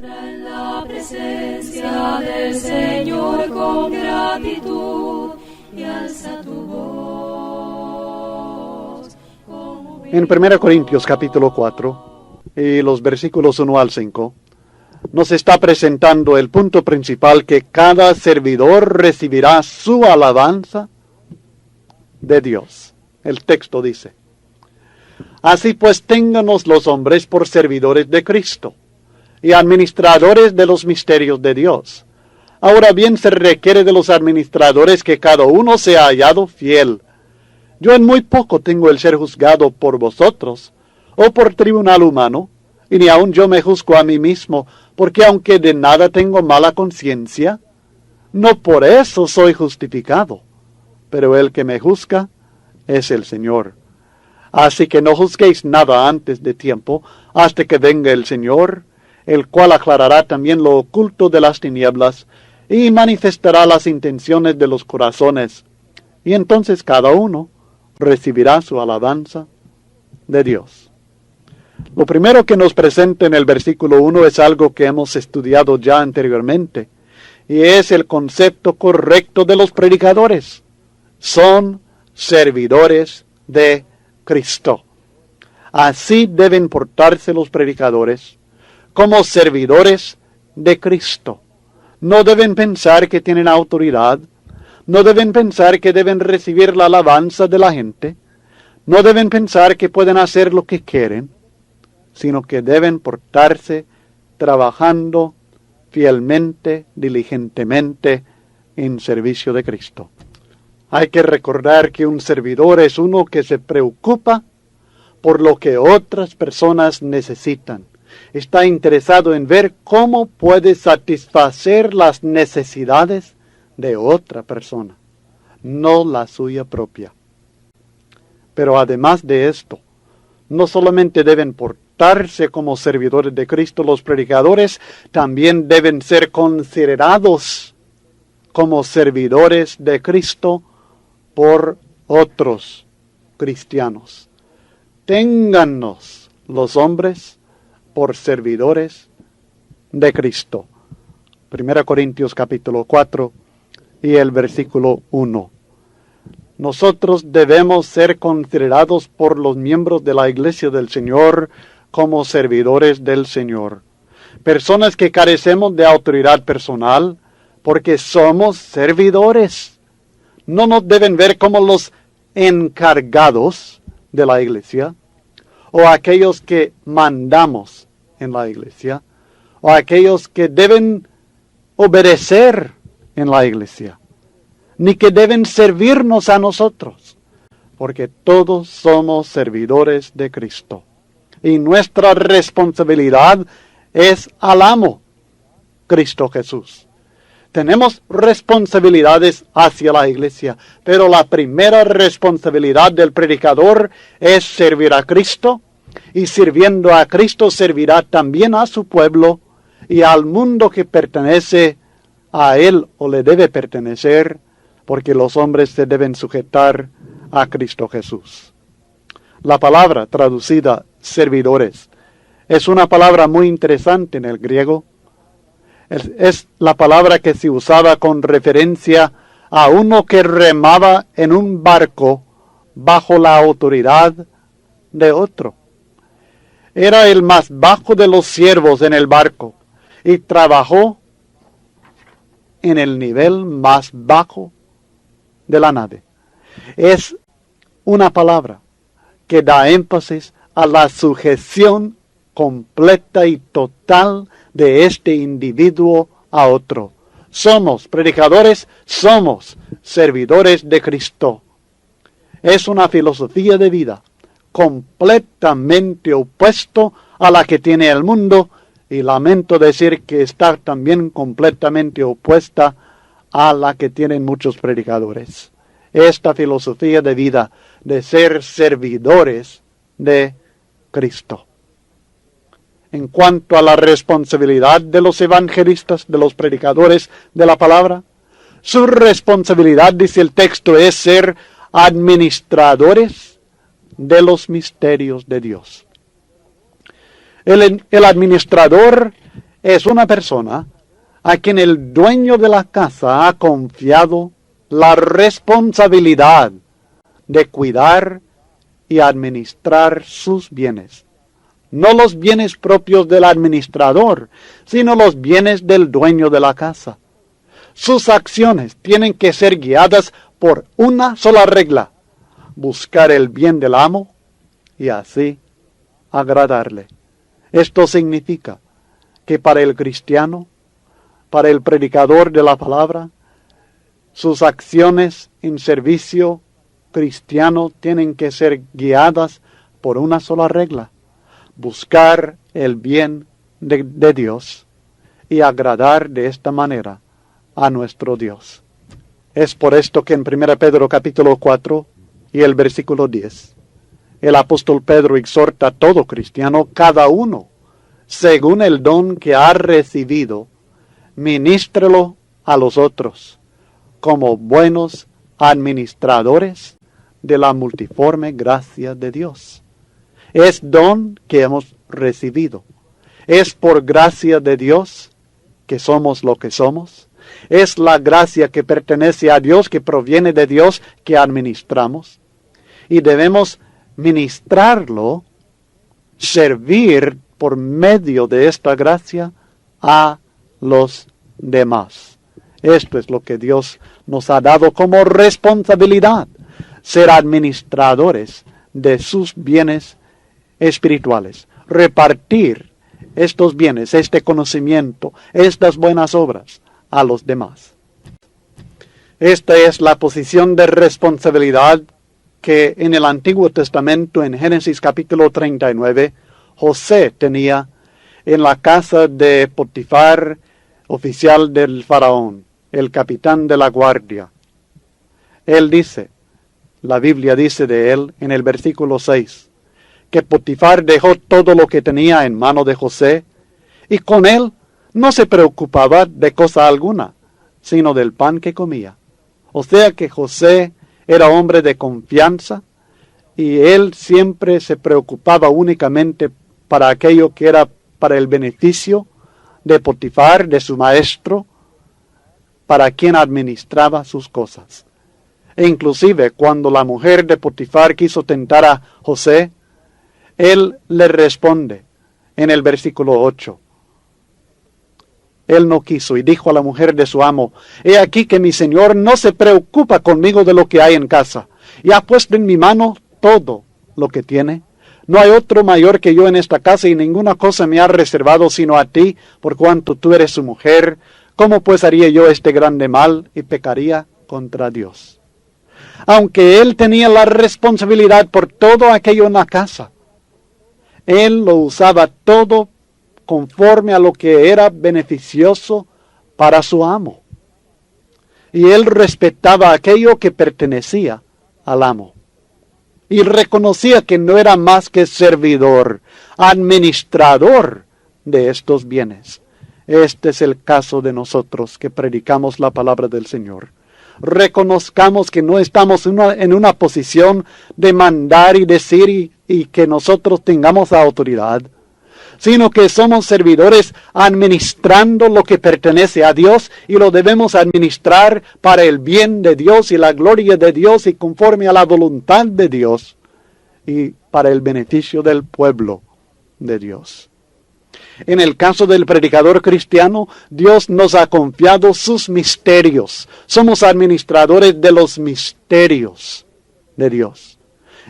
En la presencia del Señor con gratitud y alza tu voz. En 1 Corintios capítulo 4 y los versículos 1 al 5 nos está presentando el punto principal, que cada servidor recibirá su alabanza de Dios. El texto dice: así pues, ténganos los hombres por servidores de Cristo y administradores de los misterios de Dios. Ahora bien, se requiere de los administradores que cada uno sea hallado fiel. Yo en muy poco tengo el ser juzgado por vosotros, o por tribunal humano, y ni aun yo me juzgo a mí mismo, porque aunque de nada tengo mala conciencia, no por eso soy justificado, pero el que me juzga es el Señor. Así que no juzguéis nada antes de tiempo, hasta que venga el Señor, el cual aclarará también lo oculto de las tinieblas, y manifestará las intenciones de los corazones, y entonces cada uno recibirá su alabanza de Dios. Lo primero que nos presenta en el versículo 1 es algo que hemos estudiado ya anteriormente, y es el concepto correcto de los predicadores. Son servidores de Cristo. Así deben portarse los predicadores, como servidores de Cristo. No deben pensar que tienen autoridad, no deben pensar que deben recibir la alabanza de la gente, no deben pensar que pueden hacer lo que quieren, sino que deben portarse trabajando fielmente, diligentemente, en servicio de Cristo. Hay que recordar que un servidor es uno que se preocupa por lo que otras personas necesitan. Está interesado en ver cómo puede satisfacer las necesidades de otra persona, no la suya propia. Pero además de esto, no solamente deben portarse como servidores de Cristo los predicadores, también deben ser considerados como servidores de Cristo por otros cristianos. Téngannos los hombres por servidores de Cristo. 1 Corintios capítulo 4 y el versículo 1. Nosotros debemos ser considerados por los miembros de la Iglesia del Señor como servidores del Señor. Personas que carecemos de autoridad personal porque somos servidores. No nos deben ver como los encargados de la Iglesia, o aquellos que mandamos en la Iglesia, o aquellos que deben obedecer en la Iglesia, ni que deben servirnos a nosotros, porque todos somos servidores de Cristo. Y nuestra responsabilidad es al amo, Cristo Jesús. Tenemos responsabilidades hacia la Iglesia, pero la primera responsabilidad del predicador es servir a Cristo, y sirviendo a Cristo servirá también a su pueblo y al mundo que pertenece a él o le debe pertenecer, porque los hombres se deben sujetar a Cristo Jesús. La palabra traducida servidores es una palabra muy interesante en el griego. Es la palabra que se usaba con referencia a uno que remaba en un barco bajo la autoridad de otro. Era el más bajo de los siervos en el barco y trabajó en el nivel más bajo de la nave. Es una palabra que da énfasis a la sujeción completa y total de este individuo a otro. Somos predicadores, somos servidores de Cristo. Es una filosofía de vida completamente opuesto a la que tiene el mundo, y lamento decir que está también completamente opuesta a la que tienen muchos predicadores. Esta filosofía de vida de ser servidores de Cristo. En cuanto a la responsabilidad de los evangelistas, de los predicadores de la palabra, su responsabilidad, dice el texto, es ser administradores de los misterios de Dios. El administrador es una persona a quien el dueño de la casa ha confiado la responsabilidad de cuidar y administrar sus bienes. No los bienes propios del administrador, sino los bienes del dueño de la casa. Sus acciones tienen que ser guiadas por una sola regla: buscar el bien del amo y así agradarle. Esto significa que para el cristiano, para el predicador de la palabra, sus acciones en servicio cristiano tienen que ser guiadas por una sola regla: buscar el bien de Dios y agradar de esta manera a nuestro Dios. Es por esto que en 1 Pedro capítulo 4 y el versículo 10, el apóstol Pedro exhorta a todo cristiano: cada uno, según el don que ha recibido, ministrelo a los otros, como buenos administradores de la multiforme gracia de Dios. Es don que hemos recibido. Es por gracia de Dios que somos lo que somos. Es la gracia que pertenece a Dios, que proviene de Dios, que administramos. Y debemos ministrarlo, servir por medio de esta gracia a los demás. Esto es lo que Dios nos ha dado como responsabilidad: ser administradores de sus bienes espirituales, repartir estos bienes, este conocimiento, estas buenas obras a los demás. Esta es la posición de responsabilidad que en el Antiguo Testamento, en Génesis capítulo 39, José tenía en la casa de Potifar, oficial del faraón, el capitán de la guardia. Él dice, la Biblia dice de él en el versículo 6, que Potifar dejó todo lo que tenía en mano de José, y con él no se preocupaba de cosa alguna, sino del pan que comía. O sea que José era hombre de confianza, y él siempre se preocupaba únicamente para aquello que era para el beneficio de Potifar, de su maestro, para quien administraba sus cosas. E inclusive cuando la mujer de Potifar quiso tentar a José, él le responde en el versículo 8. Él no quiso y dijo a la mujer de su amo: he aquí que mi señor no se preocupa conmigo de lo que hay en casa, y ha puesto en mi mano todo lo que tiene. No hay otro mayor que yo en esta casa, y ninguna cosa me ha reservado sino a ti, por cuanto tú eres su mujer. ¿Cómo pues haría yo este grande mal y pecaría contra Dios? Aunque él tenía la responsabilidad por todo aquello en la casa, él lo usaba todo conforme a lo que era beneficioso para su amo. Y él respetaba aquello que pertenecía al amo. Y reconocía que no era más que servidor, administrador de estos bienes. Este es el caso de nosotros que predicamos la palabra del Señor. Reconozcamos que no estamos en una posición de mandar y decir y que nosotros tengamos autoridad, sino que somos servidores administrando lo que pertenece a Dios, y lo debemos administrar para el bien de Dios y la gloria de Dios y conforme a la voluntad de Dios y para el beneficio del pueblo de Dios. En el caso del predicador cristiano, Dios nos ha confiado sus misterios. Somos administradores de los misterios de Dios.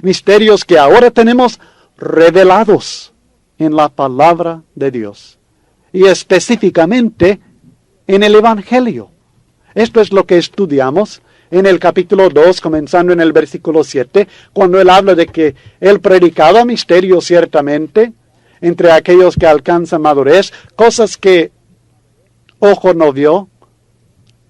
Misterios que ahora tenemos revelados en la palabra de Dios. Y específicamente en el Evangelio. Esto es lo que estudiamos en el capítulo 2, comenzando en el versículo 7, cuando él habla de que él predicaba misterios ciertamente entre aquellos que alcanzan madurez, cosas que ojo no vio,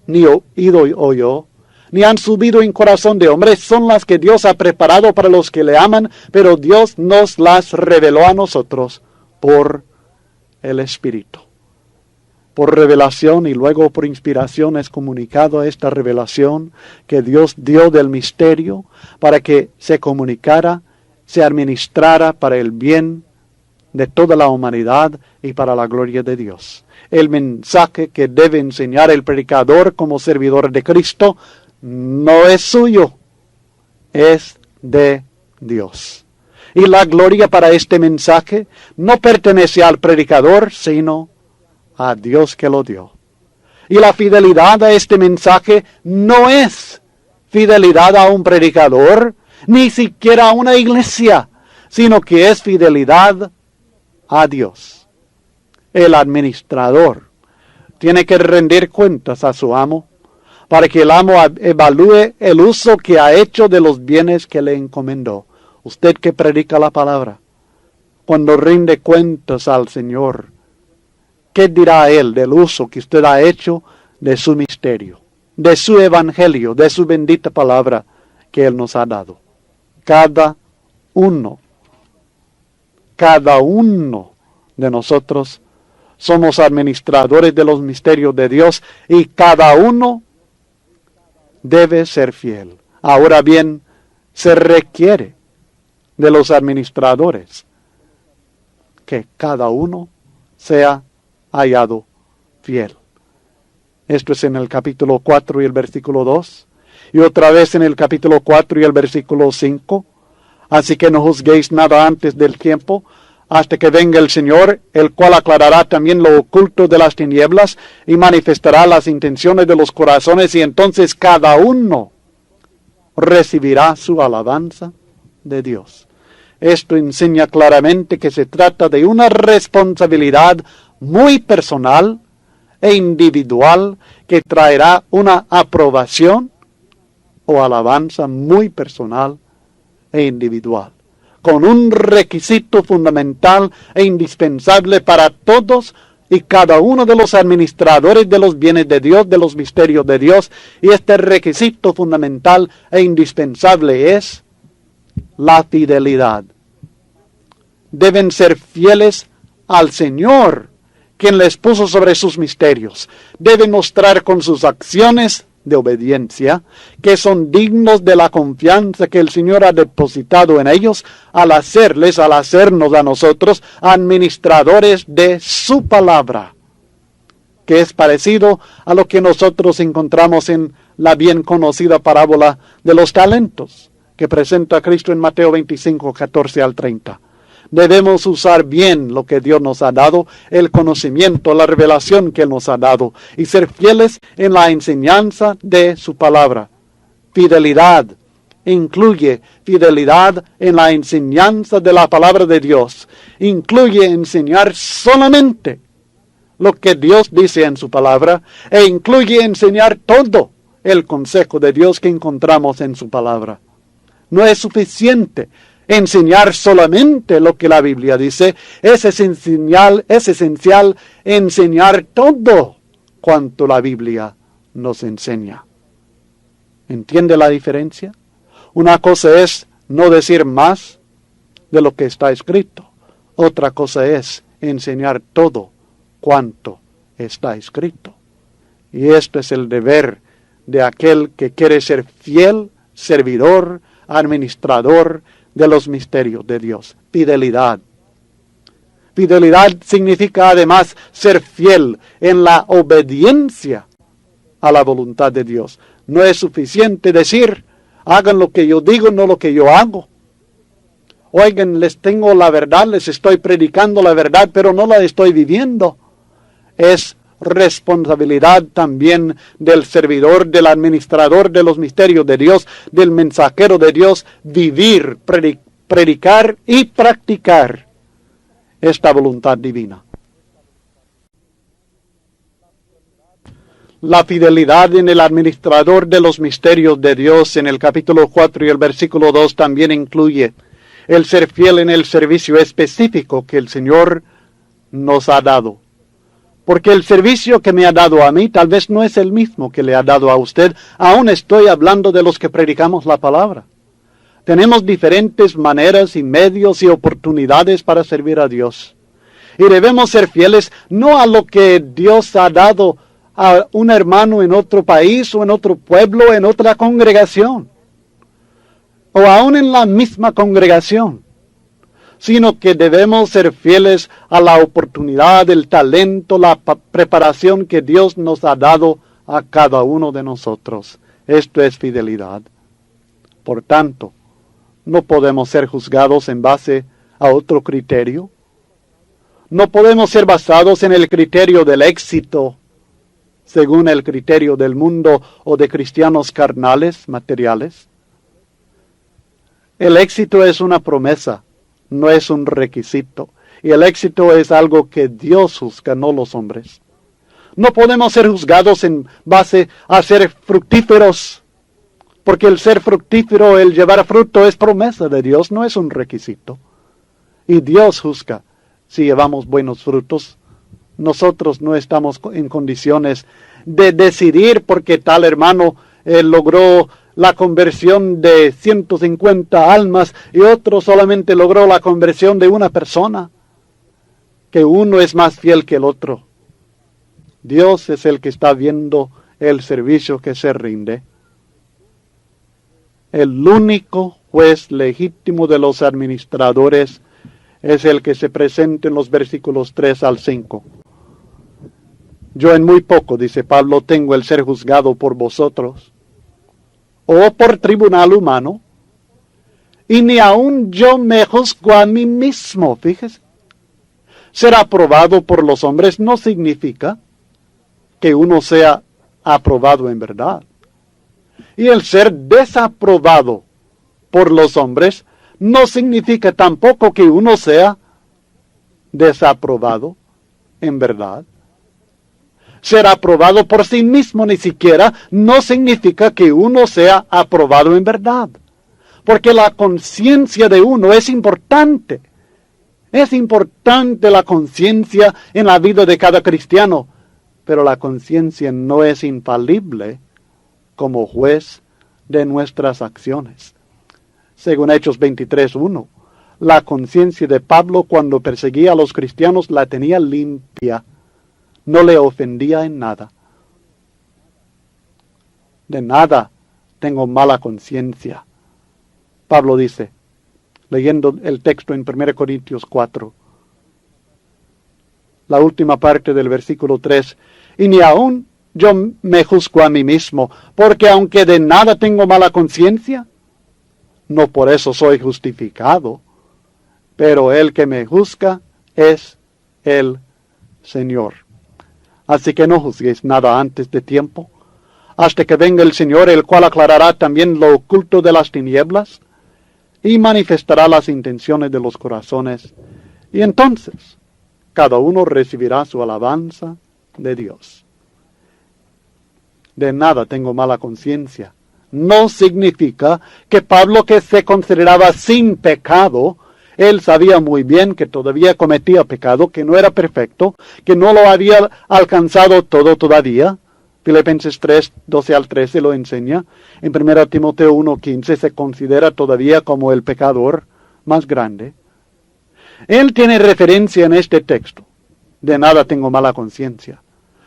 ni oído oyó, ni han subido en corazón de hombre, son las que Dios ha preparado para los que le aman, pero Dios nos las reveló a nosotros por el Espíritu. Por revelación y luego por inspiración es comunicado esta revelación que Dios dio del misterio para que se comunicara, se administrara para el bien de toda la humanidad y para la gloria de Dios. El mensaje que debe enseñar el predicador como servidor de Cristo no es suyo, es de Dios. Y la gloria para este mensaje no pertenece al predicador, sino a Dios que lo dio. Y la fidelidad a este mensaje no es fidelidad a un predicador, ni siquiera a una iglesia, sino que es fidelidad a Dios. El administrador tiene que rendir cuentas a su amo para que el amo evalúe el uso que ha hecho de los bienes que le encomendó. Usted que predica la palabra, cuando rinde cuentas al Señor, ¿qué dirá Él del uso que usted ha hecho de su misterio, de su evangelio, de su bendita palabra que Él nos ha dado? Cada uno de nosotros somos administradores de los misterios de Dios y cada uno debe ser fiel. Ahora bien, se requiere de los administradores que cada uno sea hallado fiel. Esto es en el capítulo 4 y el versículo 2, y otra vez en el capítulo 4 y el versículo 5. Así que no juzguéis nada antes del tiempo, hasta que venga el Señor, el cual aclarará también lo oculto de las tinieblas y manifestará las intenciones de los corazones, y entonces cada uno recibirá su alabanza de Dios. Esto enseña claramente que se trata de una responsabilidad muy personal e individual que traerá una aprobación o alabanza muy personal e individual, con un requisito fundamental e indispensable para todos y cada uno de los administradores de los bienes de Dios, de los misterios de Dios, y este requisito fundamental e indispensable es la fidelidad. Deben ser fieles al Señor, quien les puso sobre sus misterios. Deben mostrar con sus acciones de obediencia que son dignos de la confianza que el Señor ha depositado en ellos al hacernos a nosotros administradores de su palabra, que es parecido a lo que nosotros encontramos en la bien conocida parábola de los talentos que presenta Cristo en Mateo 25, 14 al 30. Debemos usar bien lo que Dios nos ha dado, el conocimiento, la revelación que Él nos ha dado, y ser fieles en la enseñanza de su palabra. Fidelidad incluye fidelidad en la enseñanza de la palabra de Dios. Incluye enseñar solamente lo que Dios dice en su palabra, e incluye enseñar todo el consejo de Dios que encontramos en su palabra. No es suficiente enseñar solamente lo que la Biblia dice, es esencial enseñar todo cuanto la Biblia nos enseña. ¿Entiende la diferencia? Una cosa es no decir más de lo que está escrito. Otra cosa es enseñar todo cuanto está escrito. Y esto es el deber de aquel que quiere ser fiel, servidor, administrador de los misterios de Dios. Fidelidad. Fidelidad significa además ser fiel en la obediencia a la voluntad de Dios. No es suficiente decir, hagan lo que yo digo, no lo que yo hago. Oigan, les tengo la verdad, les estoy predicando la verdad, pero no la estoy viviendo. Es responsabilidad también del servidor, del administrador de los misterios de Dios, del mensajero de Dios, vivir, predicar y practicar esta voluntad divina. La fidelidad en el administrador de los misterios de Dios en el capítulo 4 y el versículo 2 también incluye el ser fiel en el servicio específico que el Señor nos ha dado. Porque el servicio que me ha dado a mí tal vez no es el mismo que le ha dado a usted. Aún estoy hablando de los que predicamos la palabra. Tenemos diferentes maneras y medios y oportunidades para servir a Dios. Y debemos ser fieles no a lo que Dios ha dado a un hermano en otro país o en otro pueblo, en otra congregación, o aún en la misma congregación, sino que debemos ser fieles a la oportunidad, el talento, la preparación que Dios nos ha dado a cada uno de nosotros. Esto es fidelidad. Por tanto, no podemos ser juzgados en base a otro criterio. No podemos ser basados en el criterio del éxito, según el criterio del mundo o de cristianos carnales, materiales. El éxito es una promesa, no es un requisito. Y el éxito es algo que Dios juzga, no los hombres. No podemos ser juzgados en base a ser fructíferos, porque el ser fructífero, el llevar fruto, es promesa de Dios, no es un requisito. Y Dios juzga si llevamos buenos frutos. Nosotros no estamos en condiciones de decidir porque tal hermano logró la conversión de 150 almas y otro solamente logró la conversión de una persona, que uno es más fiel que el otro. Dios es el que está viendo el servicio que se rinde. El único juez legítimo de los administradores es el que se presenta en los versículos 3 al 5. Yo en muy poco, dice Pablo, tengo el ser juzgado por vosotros, o por tribunal humano, y ni aun yo me juzgo a mí mismo, fíjese. Ser aprobado por los hombres no significa que uno sea aprobado en verdad. Y el ser desaprobado por los hombres no significa tampoco que uno sea desaprobado en verdad. Ser aprobado por sí mismo ni siquiera no significa que uno sea aprobado en verdad. Porque la conciencia de uno es importante. Es importante la conciencia en la vida de cada cristiano. Pero la conciencia no es infalible como juez de nuestras acciones. Según Hechos 23:1, la conciencia de Pablo cuando perseguía a los cristianos la tenía limpia. No le ofendía en nada. De nada tengo mala conciencia. Pablo dice, leyendo el texto en 1 Corintios 4, la última parte del versículo 3, y ni aun yo me juzgo a mí mismo, porque aunque de nada tengo mala conciencia, no por eso soy justificado, pero el que me juzga es el Señor. Así que no juzguéis nada antes de tiempo, hasta que venga el Señor, el cual aclarará también lo oculto de las tinieblas, y manifestará las intenciones de los corazones, y entonces cada uno recibirá su alabanza de Dios. De nada tengo mala conciencia. No significa que Pablo, que se consideraba sin pecado, él sabía muy bien que todavía cometía pecado, que no era perfecto, que no lo había alcanzado todo todavía. Filipenses 3, 12 al 13 lo enseña. En 1 Timoteo 1, 15 se considera todavía como el pecador más grande. Él tiene referencia en este texto. De nada tengo mala conciencia.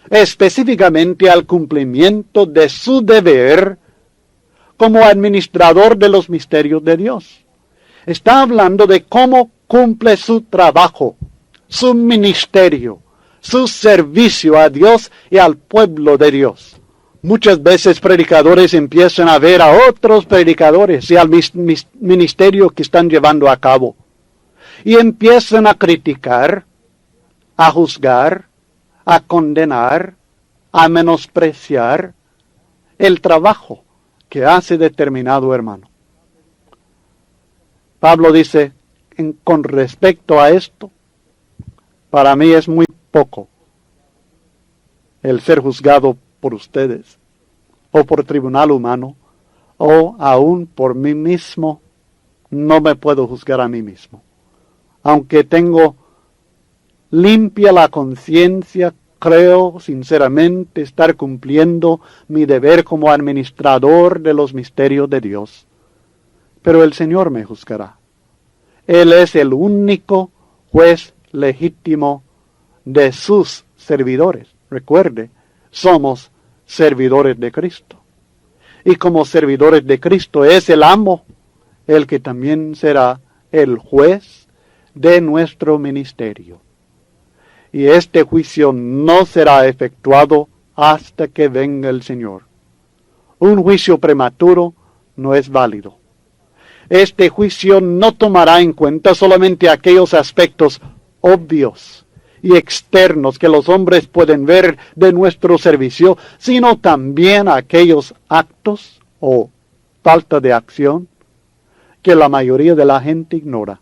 Específicamente al cumplimiento de su deber como administrador de los misterios de Dios. Está hablando de cómo cumple su trabajo, su ministerio, su servicio a Dios y al pueblo de Dios. Muchas veces predicadores empiezan a ver a otros predicadores y al ministerio que están llevando a cabo. Y empiezan a criticar, a juzgar, a condenar, a menospreciar el trabajo que hace determinado hermano. Pablo dice, con respecto a esto, para mí es muy poco el ser juzgado por ustedes, o por tribunal humano, o aún por mí mismo. No me puedo juzgar a mí mismo. Aunque tengo limpia la conciencia, creo sinceramente estar cumpliendo mi deber como administrador de los misterios de Dios. Pero el Señor me juzgará. Él es el único juez legítimo de sus servidores. Recuerde, somos servidores de Cristo. Y como servidores de Cristo es el amo, el que también será el juez de nuestro ministerio. Y este juicio no será efectuado hasta que venga el Señor. Un juicio prematuro no es válido. Este juicio no tomará en cuenta solamente aquellos aspectos obvios y externos que los hombres pueden ver de nuestro servicio, sino también aquellos actos o falta de acción que la mayoría de la gente ignora.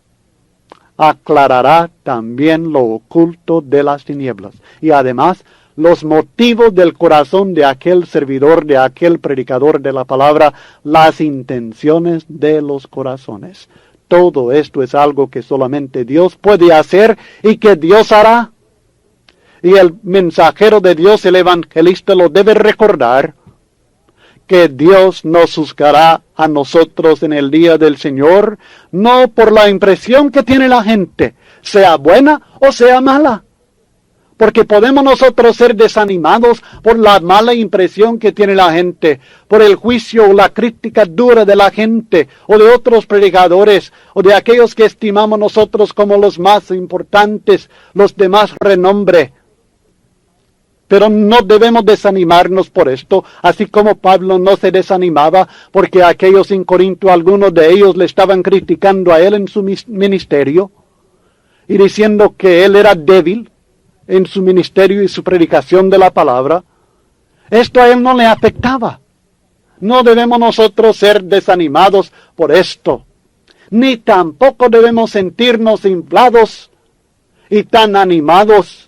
Aclarará también lo oculto de las tinieblas y además los motivos del corazón de aquel servidor, de aquel predicador de la palabra, las intenciones de los corazones. Todo esto es algo que solamente Dios puede hacer y que Dios hará. Y el mensajero de Dios, el evangelista, lo debe recordar, que Dios nos juzgará a nosotros en el día del Señor, no por la impresión que tiene la gente, sea buena o sea mala. Porque podemos nosotros ser desanimados por la mala impresión que tiene la gente, por el juicio o la crítica dura de la gente, o de otros predicadores, o de aquellos que estimamos nosotros como los más importantes, los de más renombre. Pero no debemos desanimarnos por esto, así como Pablo no se desanimaba porque aquellos en Corinto, algunos de ellos le estaban criticando a él en su ministerio y diciendo que él era débil en su ministerio y su predicación de la palabra. Esto a él no le afectaba. No debemos nosotros ser desanimados por esto, ni tampoco debemos sentirnos inflados y tan animados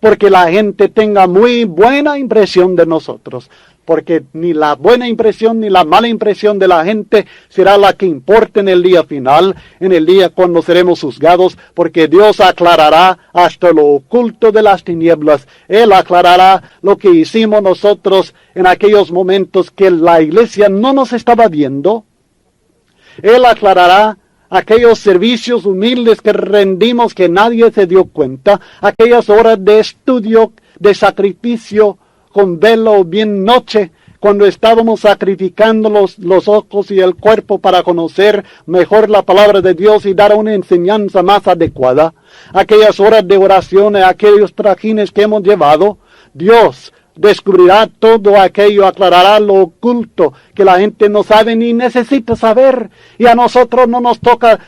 porque la gente tenga muy buena impresión de nosotros, porque ni la buena impresión ni la mala impresión de la gente será la que importe en el día final, en el día cuando seremos juzgados, porque Dios aclarará hasta lo oculto de las tinieblas. Él aclarará lo que hicimos nosotros en aquellos momentos que la iglesia no nos estaba viendo. Él aclarará aquellos servicios humildes que rendimos que nadie se dio cuenta, aquellas horas de estudio, de sacrificio, con velo o bien noche, cuando estábamos sacrificando los ojos y el cuerpo para conocer mejor la palabra de Dios y dar una enseñanza más adecuada, aquellas horas de oración, aquellos trajines que hemos llevado. Dios descubrirá todo aquello, aclarará lo oculto que la gente no sabe ni necesita saber, y a nosotros no nos toca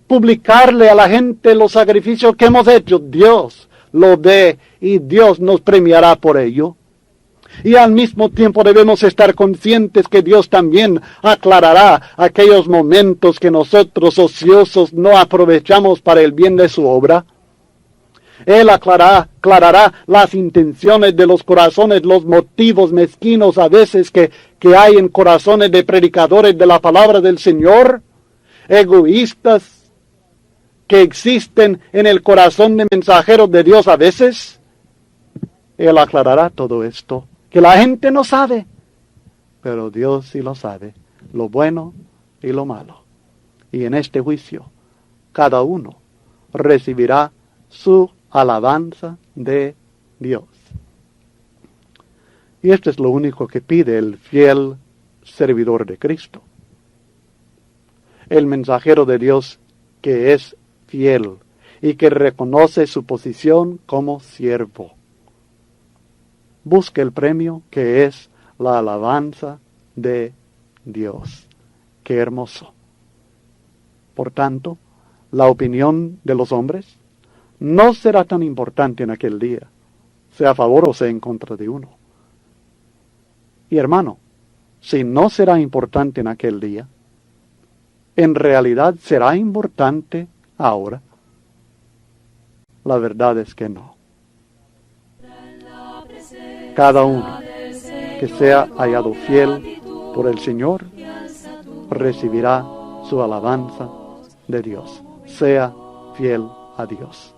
publicarle a la gente los sacrificios que hemos hecho. Dios lo ve y Dios nos premiará por ello. Y al mismo tiempo debemos estar conscientes que Dios también aclarará aquellos momentos que nosotros ociosos no aprovechamos para el bien de su obra. Él aclarará las intenciones de los corazones, los motivos mezquinos a veces que hay en corazones de predicadores de la palabra del Señor, egoístas que existen en el corazón de mensajeros de Dios a veces. Él aclarará todo esto, que la gente no sabe, pero Dios sí lo sabe, lo bueno y lo malo. Y en este juicio, cada uno recibirá su alabanza de Dios. Y esto es lo único que pide el fiel servidor de Cristo. El mensajero de Dios que es fiel y que reconoce su posición como siervo. Busque el premio que es la alabanza de Dios. Qué hermoso. Por tanto, la opinión de los hombres no será tan importante en aquel día, sea a favor o sea en contra de uno. Y hermano, si no será importante en aquel día, ¿en realidad será importante ahora? La verdad es que no. Cada uno que sea hallado fiel por el Señor recibirá su alabanza de Dios. Sea fiel a Dios.